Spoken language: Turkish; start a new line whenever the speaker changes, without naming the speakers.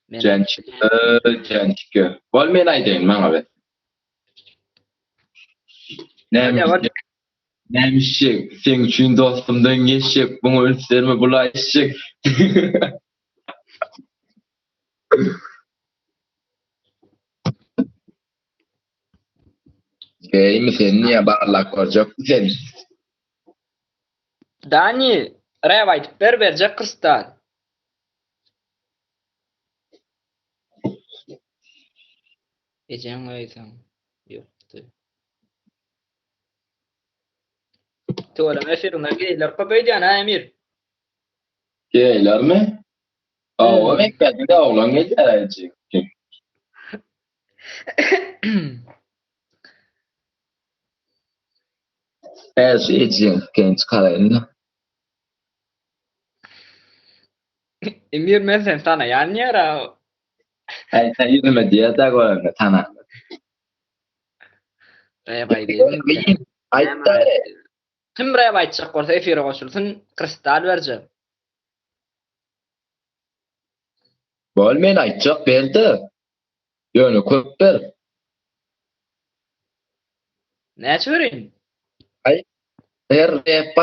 Men
Jançky. Bol men aýdaýyn maňa be. Nämişik, sen üçin dostumdan geçip, bunu ölçlerime bulaşık. Geymi sen niye bağırlak olacak sen?
Dani, räp aýtyp berjek Kristal. Ejen aýsam. Ýokdy. To'g'ri, efirine geyler köpeýdýän Emir.
Geylermi? O mekbetinde oğlan geçerəcek. Her şey için genç kalayında.
Emir men sen tanaýan ýara.
Sen yüzüme diye de koyarım tana.
Räp aýdýan.
Aytta.
Kim räp aýtjak bolsa efire goşulsyn, Kristal berjek.
Bol men aytjak berdi. Ýöne köp ber.
Näçe berin?
Her rap